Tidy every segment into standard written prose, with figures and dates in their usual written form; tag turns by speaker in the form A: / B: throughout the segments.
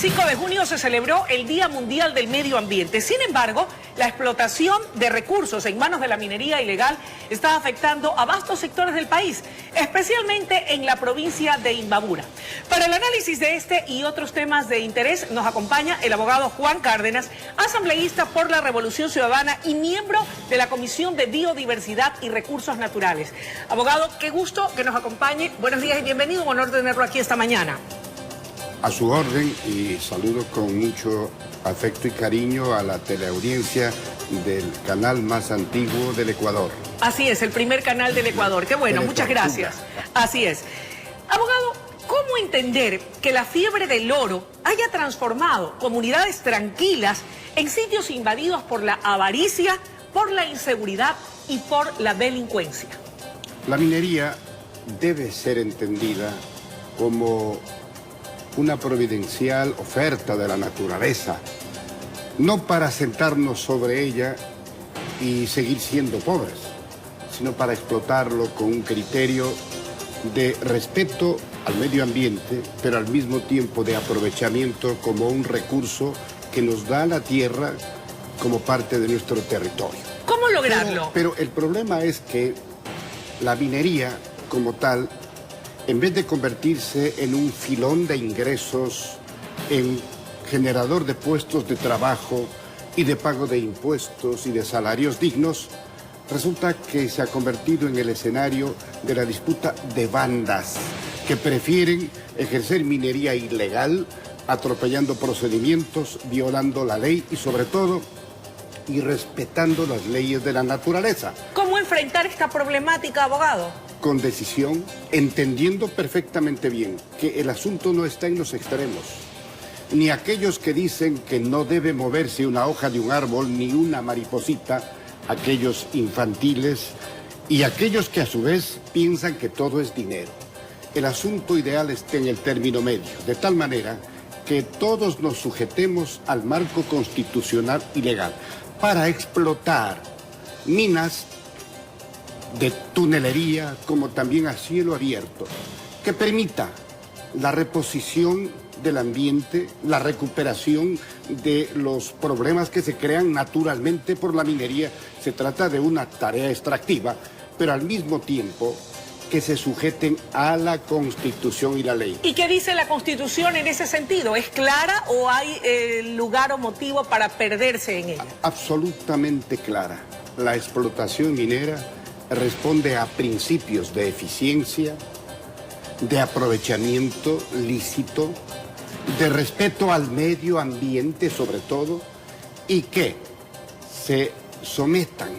A: 25 de junio se celebró el Día Mundial del Medio Ambiente. Sin embargo, la explotación de recursos en manos de la minería ilegal está afectando a vastos sectores del país, especialmente en la provincia de Imbabura. Para el análisis de este y otros temas de interés nos acompaña el abogado Juan Cárdenas, asambleísta por la Revolución Ciudadana y miembro de la Comisión de Biodiversidad y Recursos Naturales. Abogado, qué gusto que nos acompañe. Buenos días y bienvenido. Un honor tenerlo aquí esta mañana.
B: A su orden, y saludo con mucho afecto y cariño a la teleaudiencia del canal más antiguo del Ecuador.
A: Así es, el primer canal del Ecuador. Qué bueno, muchas gracias. Así es. Abogado, ¿cómo entender que la fiebre del oro haya transformado comunidades tranquilas en sitios invadidos por la avaricia, por la inseguridad y por la delincuencia?
B: La minería debe ser entendida como una providencial oferta de la naturaleza, no para sentarnos sobre ella y seguir siendo pobres, sino para explotarlo con un criterio de respeto al medio ambiente, pero al mismo tiempo de aprovechamiento como un recurso que nos da la tierra como parte de nuestro territorio.
A: ¿Cómo lograrlo?
B: Pero el problema es que la minería como tal, en vez de convertirse en un filón de ingresos, en generador de puestos de trabajo y de pago de impuestos y de salarios dignos, resulta que se ha convertido en el escenario de la disputa de bandas que prefieren ejercer minería ilegal, atropellando procedimientos, violando la ley y sobre todo irrespetando las leyes de la naturaleza.
A: ¿Cómo enfrentar esta problemática, abogado?
B: Con decisión, entendiendo perfectamente bien que el asunto no está en los extremos, ni aquellos que dicen que no debe moverse una hoja de un árbol ni una mariposita, aquellos infantiles y aquellos que a su vez piensan que todo es dinero. El asunto ideal está en el término medio, de tal manera que todos nos sujetemos al marco constitucional y legal para explotar minas de tunelería, como también a cielo abierto, que permita la reposición del ambiente, la recuperación de los problemas que se crean naturalmente por la minería. Se trata de una tarea extractiva, pero al mismo tiempo que se sujeten a la Constitución y la ley.
A: ¿Y qué dice la Constitución en ese sentido? ¿Es clara o hay lugar o motivo para perderse en ella?
B: Absolutamente clara. La explotación minera responde a principios de eficiencia, de aprovechamiento lícito, de respeto al medio ambiente sobre todo, y que se sometan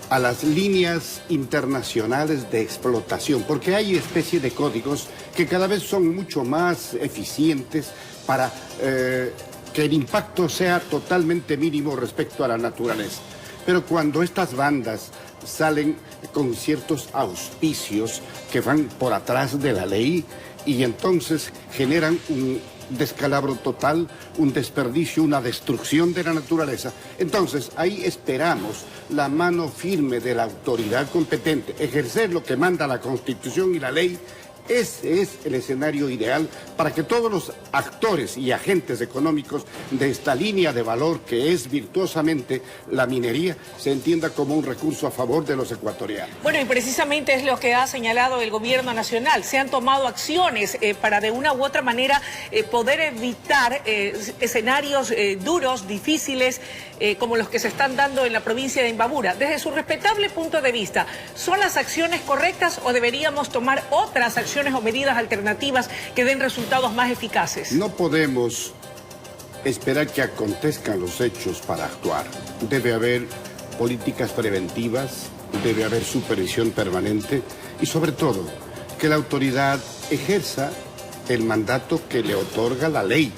B: a las líneas internacionales de explotación, porque hay especie de códigos que cada vez son mucho más eficientes para que el impacto sea totalmente mínimo respecto a la naturaleza. Pero cuando estas bandas salen con ciertos auspicios que van por atrás de la ley y entonces generan un descalabro total, un desperdicio, una destrucción de la naturaleza, entonces ahí esperamos la mano firme de la autoridad competente, ejercer lo que manda la Constitución y la ley. Ese es el escenario ideal para que todos los actores y agentes económicos de esta línea de valor que es virtuosamente la minería se entienda como un recurso a favor de los ecuatorianos.
A: Bueno, y precisamente es lo que ha señalado el gobierno nacional. Se han tomado acciones para de una u otra manera poder evitar escenarios duros, difíciles, como los que se están dando en la provincia de Imbabura. Desde su respetable punto de vista, ¿son las acciones correctas o deberíamos tomar otras acciones o medidas alternativas que den resultados más eficaces?
B: No podemos esperar que acontezcan los hechos para actuar. Debe haber políticas preventivas, debe haber supervisión permanente y sobre todo que la autoridad ejerza el mandato que le otorga la ley.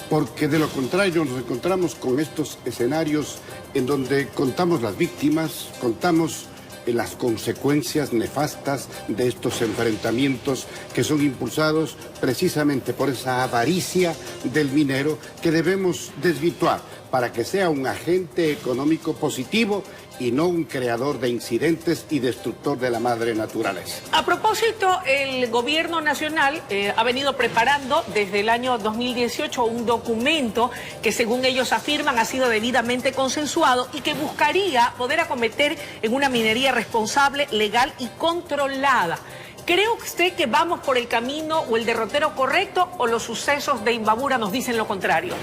B: Porque de lo contrario nos encontramos con estos escenarios en donde contamos las víctimas, contamos las consecuencias nefastas de estos enfrentamientos que son impulsados precisamente por esa avaricia del minero que debemos desvirtuar para que sea un agente económico positivo y no un creador de incidentes y destructor de la madre naturaleza.
A: A propósito, el gobierno nacional ha venido preparando desde el año 2018 un documento que, según ellos afirman, ha sido debidamente consensuado y que buscaría poder acometer en una minería responsable, legal y controlada. ¿Cree usted que vamos por el camino o el derrotero correcto, o los sucesos de Imbabura nos dicen lo contrario?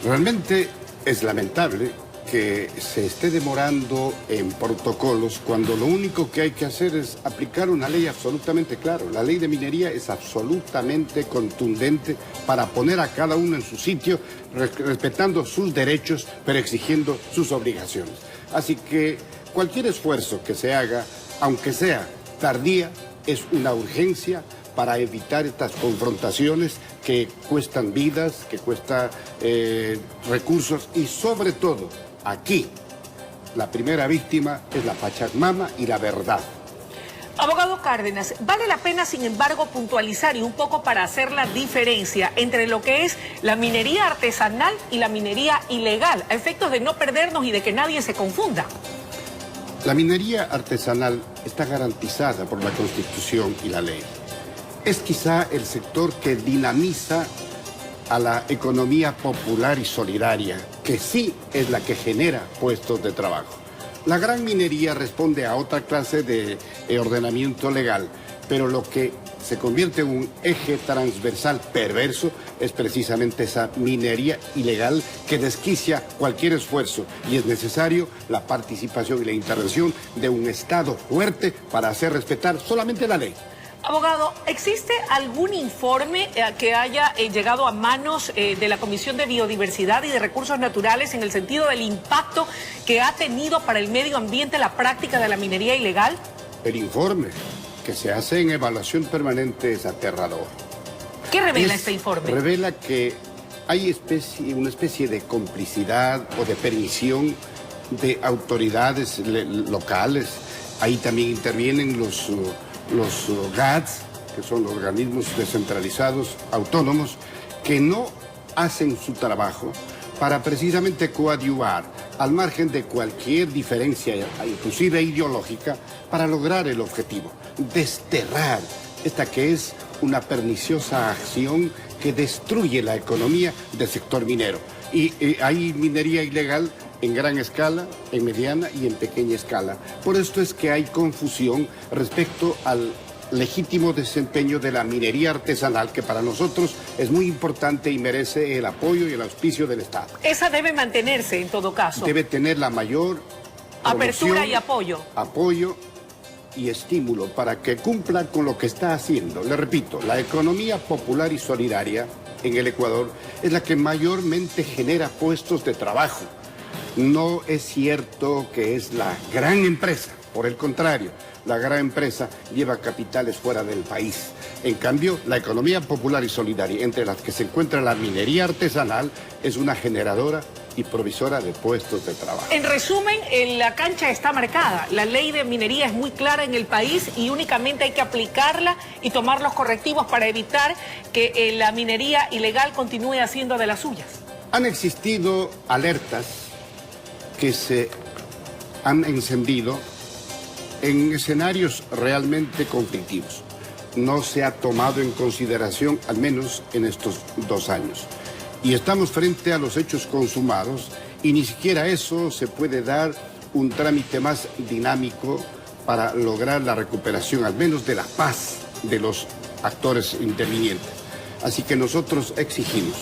B: Realmente es lamentable que se esté demorando en protocolos cuando lo único que hay que hacer es aplicar una ley absolutamente clara. La ley de minería es absolutamente contundente para poner a cada uno en su sitio, respetando sus derechos, pero exigiendo sus obligaciones. Así que cualquier esfuerzo que se haga, aunque sea tardía, es una urgencia para evitar estas confrontaciones que cuestan vidas, que cuestan recursos y sobre todo, aquí, la primera víctima es la Pachamama y la verdad.
A: Abogado Cárdenas, vale la pena, sin embargo, puntualizar y un poco para hacer la diferencia entre lo que es la minería artesanal y la minería ilegal, a efectos de no perdernos y de que nadie se confunda.
B: La minería artesanal está garantizada por la Constitución y la ley. Es quizá el sector que dinamiza a la economía popular y solidaria, que sí es la que genera puestos de trabajo. La gran minería responde a otra clase de ordenamiento legal, pero lo que se convierte en un eje transversal perverso es precisamente esa minería ilegal que desquicia cualquier esfuerzo, y es necesario la participación y la intervención de un Estado fuerte para hacer respetar solamente la ley.
A: Abogado, ¿existe algún informe que haya llegado a manos de la Comisión de Biodiversidad y de Recursos Naturales en el sentido del impacto que ha tenido para el medio ambiente la práctica de la minería ilegal?
B: El informe que se hace en evaluación permanente es aterrador.
A: ¿Qué revela este informe?
B: Revela que hay una especie de complicidad o de permisión de autoridades locales. Ahí también intervienen los GATS, que son los organismos descentralizados autónomos, que no hacen su trabajo para precisamente coadyuvar, al margen de cualquier diferencia, inclusive ideológica, para lograr el objetivo: desterrar esta que es una perniciosa acción que destruye la economía del sector minero. Y hay minería ilegal en gran escala, en mediana y en pequeña escala. Por esto es que hay confusión respecto al legítimo desempeño de la minería artesanal, que para nosotros es muy importante y merece el apoyo y el auspicio del Estado.
A: Esa debe mantenerse en todo caso.
B: Debe tener la mayor
A: apertura y apoyo.
B: Apoyo y estímulo para que cumpla con lo que está haciendo. Le repito, la economía popular y solidaria en el Ecuador es la que mayormente genera puestos de trabajo. No es cierto que es la gran empresa, por el contrario, la gran empresa lleva capitales fuera del país. En cambio, la economía popular y solidaria, entre las que se encuentra la minería artesanal, es una generadora y provisora de puestos de trabajo.
A: En resumen, la cancha está marcada. La ley de minería es muy clara en el país y únicamente hay que aplicarla y tomar los correctivos para evitar que la minería ilegal continúe haciendo de las suyas.
B: Han existido alertas que se han encendido en escenarios realmente conflictivos. No se ha tomado en consideración, al menos en estos 2 años. Y estamos frente a los hechos consumados y ni siquiera eso se puede dar un trámite más dinámico para lograr la recuperación, al menos de la paz de los actores intervinientes. Así que nosotros exigimos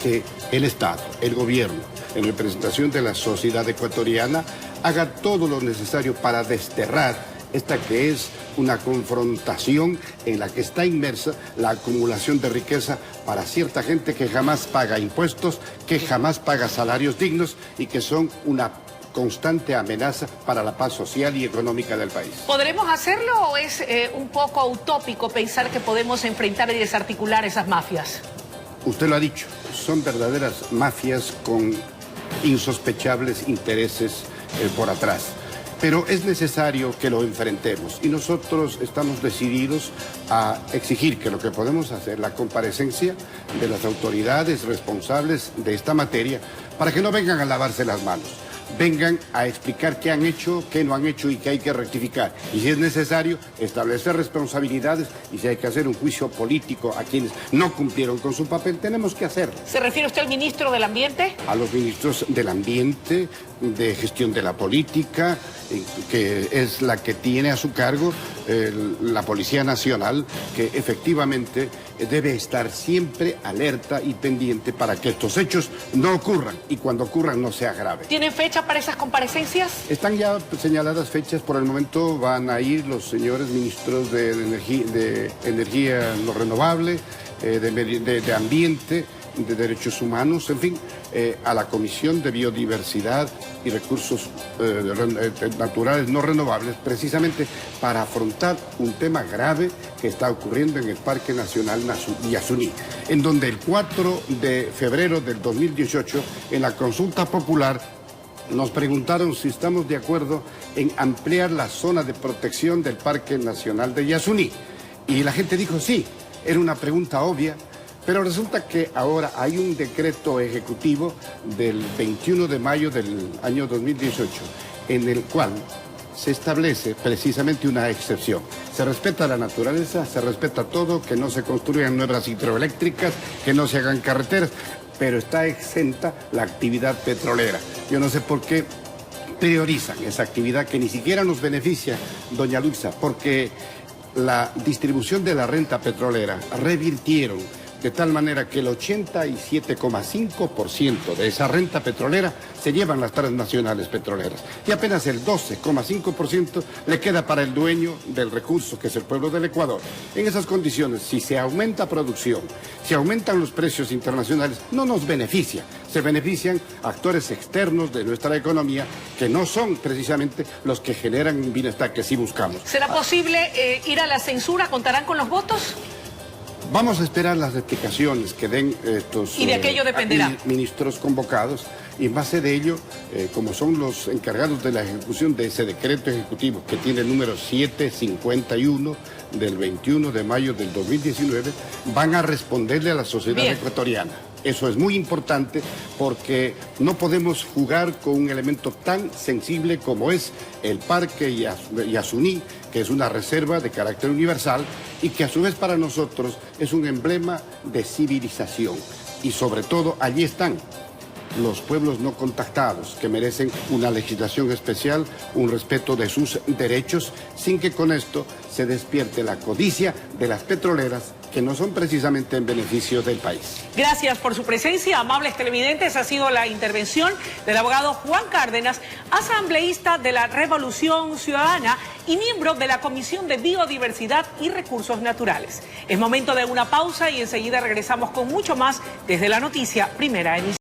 B: que el Estado, el gobierno, en representación de la sociedad ecuatoriana, haga todo lo necesario para desterrar esta que es una confrontación en la que está inmersa la acumulación de riqueza para cierta gente que jamás paga impuestos, que jamás paga salarios dignos y que son una constante amenaza para la paz social y económica del país.
A: ¿Podremos hacerlo o es un poco utópico pensar que podemos enfrentar y desarticular esas mafias?
B: Usted lo ha dicho, son verdaderas mafias con insospechables intereses por atrás. pero es necesario que lo enfrentemos y nosotros estamos decididos a exigir que lo que podemos hacer, la comparecencia de las autoridades responsables de esta materia, para que no vengan a lavarse las manos, vengan a explicar qué han hecho, qué no han hecho y qué hay que rectificar. Y si es necesario, establecer responsabilidades y si hay que hacer un juicio político a quienes no cumplieron con su papel, tenemos que hacerlo.
A: ¿Se refiere usted al ministro del Ambiente?
B: A los ministros del Ambiente, de Gestión de la Política, que es la que tiene a su cargo la Policía Nacional, que efectivamente debe estar siempre alerta y pendiente para que estos hechos no ocurran y cuando ocurran no sea grave.
A: ¿Tienen fecha para esas comparecencias?
B: Están ya señaladas fechas, por el momento van a ir los señores ministros de energía no renovable, de ambiente, de derechos humanos, en fin, a la Comisión de Biodiversidad y Recursos Naturales no renovables, precisamente para afrontar un tema grave que está ocurriendo en el Parque Nacional Yasuní, en donde el 4 de febrero del 2018, en la consulta popular, nos preguntaron si estamos de acuerdo en ampliar la zona de protección del Parque Nacional de Yasuní. Y la gente dijo sí, era una pregunta obvia, pero resulta que ahora hay un decreto ejecutivo del 21 de mayo del año 2018, en el cual se establece precisamente una excepción. Se respeta la naturaleza, se respeta todo, que no se construyan nuevas hidroeléctricas, que no se hagan carreteras, pero está exenta la actividad petrolera. Yo no sé por qué priorizan esa actividad que ni siquiera nos beneficia, doña Luisa, porque la distribución de la renta petrolera revirtieron de tal manera que el 87,5% de esa renta petrolera se llevan las transnacionales petroleras y apenas el 12,5% le queda para el dueño del recurso, que es el pueblo del Ecuador. En esas condiciones, si se aumenta producción, si aumentan los precios internacionales, no nos beneficia. Se benefician actores externos de nuestra economía que no son precisamente los que generan un bienestar que sí buscamos.
A: ¿Será posible ir a la censura? ¿Contarán con los votos?
B: Vamos a esperar las explicaciones que den estos
A: y de aquello dependerá.
B: Ministros convocados y en base de ello, como son los encargados de la ejecución de ese decreto ejecutivo que tiene el número 751 del 21 de mayo del 2019, van a responderle a la sociedad ecuatoriana. Eso es muy importante porque no podemos jugar con un elemento tan sensible como es el Parque Yasuní, que es una reserva de carácter universal y que a su vez para nosotros es un emblema de civilización. Y sobre todo allí están los pueblos no contactados, que merecen una legislación especial, un respeto de sus derechos, sin que con esto se despierte la codicia de las petroleras, que no son precisamente en beneficio del país.
A: Gracias por su presencia, amables televidentes. Ha sido la intervención del abogado Juan Cárdenas, asambleísta de la Revolución Ciudadana y miembro de la Comisión de Biodiversidad y Recursos Naturales. Es momento de una pausa y enseguida regresamos con mucho más desde la noticia Primera Emisión.